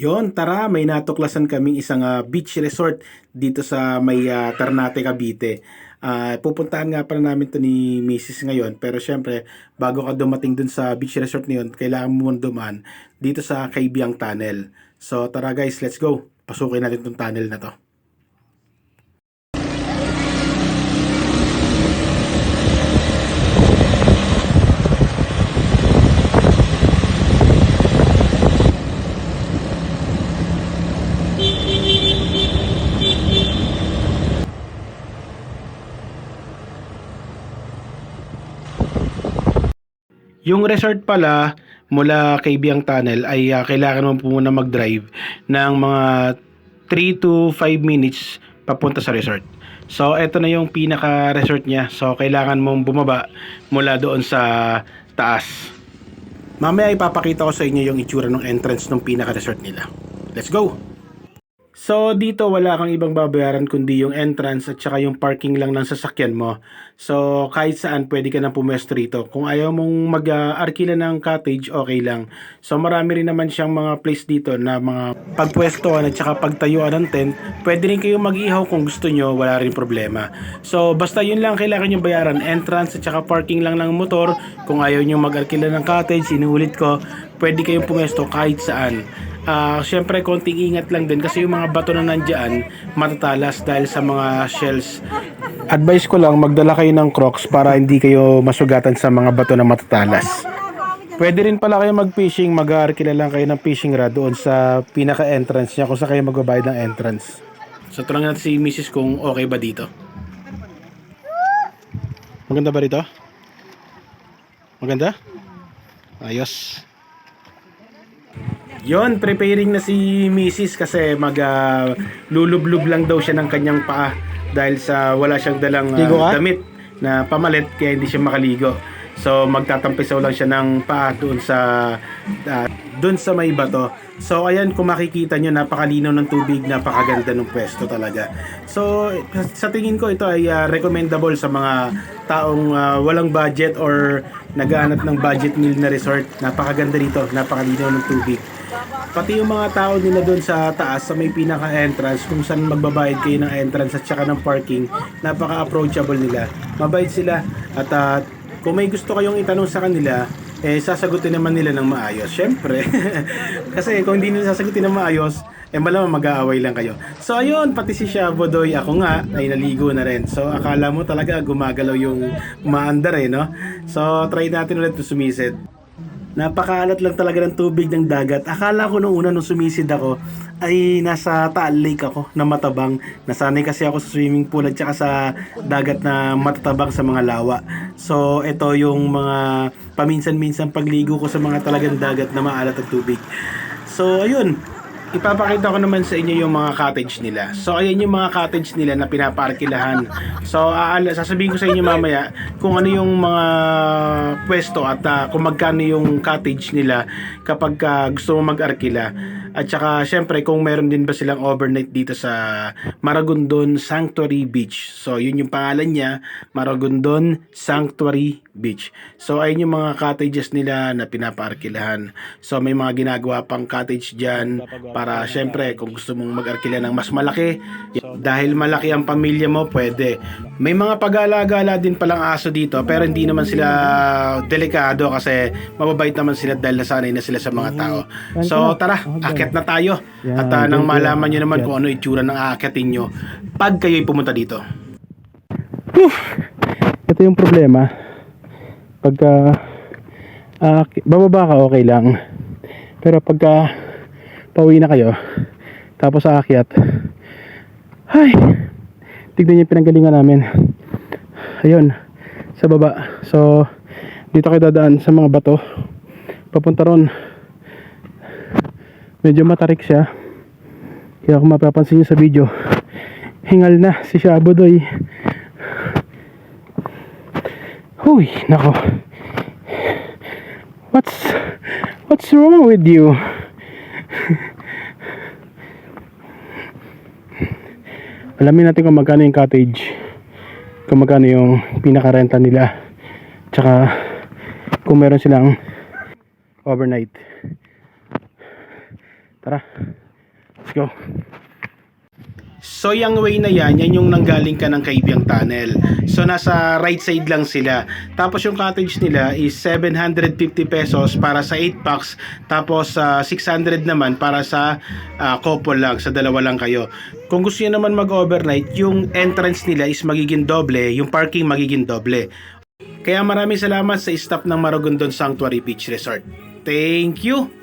Yon, tara, may natuklasan kaming isang beach resort dito sa may Ternate, Cavite. Pupuntahan nga pala namin to ni Mrs. ngayon, pero syempre, bago ka dumating dun sa beach resort na yun, kailangan mo muna dumaan dito sa Kaibiyang Tunnel. So tara guys, let's go. Pasukin natin tong tunnel na to. Yung resort pala mula kay Biang Tunnel ay kailangan mo po muna mag-drive ng mga 3 to 5 minutes papunta sa resort. So, eto na yung pinaka-resort niya. So, kailangan mong bumaba mula doon sa taas. Mamaya ipapakita ko sa inyo yung itsura ng entrance ng pinaka-resort nila. Let's go! So dito wala kang ibang babayaran kundi yung entrance at saka yung parking lang ng sasakyan mo. So kahit saan pwede ka na pumesto rito. Kung ayaw mong mag-arkila ng cottage, okay lang. So marami rin naman siyang mga place dito na mga pagpwestohan at saka pagtayuan ng tent. Pwede rin kayong mag-ihaw kung gusto nyo, wala rin problema. So basta yun lang kailangan nyo bayaran, entrance at saka parking lang ng motor. Kung ayaw nyo mag-arkila ng cottage, inuulit ko, pwede kayong pumesto kahit saan. Syempre konting ingat lang din kasi yung mga bato na nandyan matatalas dahil sa mga shells. Advice ko lang magdala kayo ng Crocs para hindi kayo masugatan sa mga bato na matatalas. Pwede rin pala kayo mag-fishing, mag-aarkila lang kayo ng fishing rod doon sa pinaka-entrance niya kung saan kayo magbabayad ng entrance. So tulungan natin si Mrs. kung okay ba dito. Maganda ba rito? Maganda? Ayos. Yon, preparing na si Mrs. kasi lulublub lang daw siya ng kanyang paa dahil sa wala siyang dalang damit na pamalit kaya hindi siya makaligo. So magtatampisaw lang siya ng paa doon sa may bato. So ayan, kung makikita nyo, napakalinaw ng tubig, napakaganda ng pwesto talaga. So sa tingin ko ito ay recommendable sa mga taong walang budget or naghahanap ng budget meal na resort. Napakaganda dito, napakalinaw ng tubig. Pati yung mga tao nila doon sa taas sa may pinaka-entrance kung saan magbabayad kayo ng entrance at saka ng parking, napaka-approachable nila. Mabait sila at kung may gusto kayong itanong sa kanila, sasagutin naman nila ng maayos. Syempre. Kasi kung hindi nila sasagutin ng maayos, malamang mag-aaway lang kayo. So ayun, pati si Shabodoy, ako nga ay naligo na rin. So akala mo talaga gumagalaw yung umaandar no? So try natin ulit to sumisid. Napakaalat lang talaga ng tubig ng dagat. Akala ko nung una nung sumisid ako ay nasa Taal Lake ako na matabang. Nasanay kasi ako sa swimming pool at saka sa dagat na matatabang sa mga lawa. So ito yung mga paminsan-minsan pagligo ko sa mga talagang dagat na maalat ang tubig. So ayun, ipapakita ko naman sa inyo yung mga cottage nila. So ayan yung mga cottage nila na pinaparkilahan. So sasabihin ko sa inyo mamaya kung ano yung mga pwesto at kung magkano yung cottage nila kapag gusto mo mag-arkila. At saka syempre kung meron din ba silang overnight dito sa Maragondon Sanctuary Beach. So yun yung pangalan niya, Maragondon Sanctuary Beach. So ayun yung mga cottages nila na pinaparkilahan. So may mga ginagawa pang cottage dyan para syempre kung gusto mong mag-arkila ng mas malaki, dahil malaki ang pamilya mo, pwede. May mga pag-alagala din palang aso dito pero hindi naman sila delikado kasi mababait naman sila dahil nasanay na sila sa mga tao. So tara, aakyat na tayo at nang malaman nyo naman kung ano itsura ng aakyatin nyo pag kayo'y pumunta dito. Ito yung problema pagka bababa ka okay lang, pero pagka pauwi na kayo tapos aakyat, ay tignan niyo yung pinanggalingan namin ayun sa baba. So dito kayo dadaan sa mga bato papunta ron. Medyo matarik siya kaya kung mapapansin nyo sa video, hingal na si Shabodoy. Huy, nako, what's wrong with you? Alamin natin kung magkano yung cottage, kung magkano yung pinaka-renta nila, tsaka kung meron silang overnight. Tara. Let's go. So yung way na yan yung nanggaling ka ng Kaibiang Tunnel. So nasa right side lang sila. Tapos yung cottage nila is 750 pesos para sa 8 packs. Tapos 600 naman para sa couple lang, sa dalawa lang kayo. Kung gusto niyo naman mag-overnight, yung entrance nila is magiging doble, yung parking magiging doble. Kaya maraming salamat sa staff ng Maragondon Sanctuary Beach Resort. Thank you!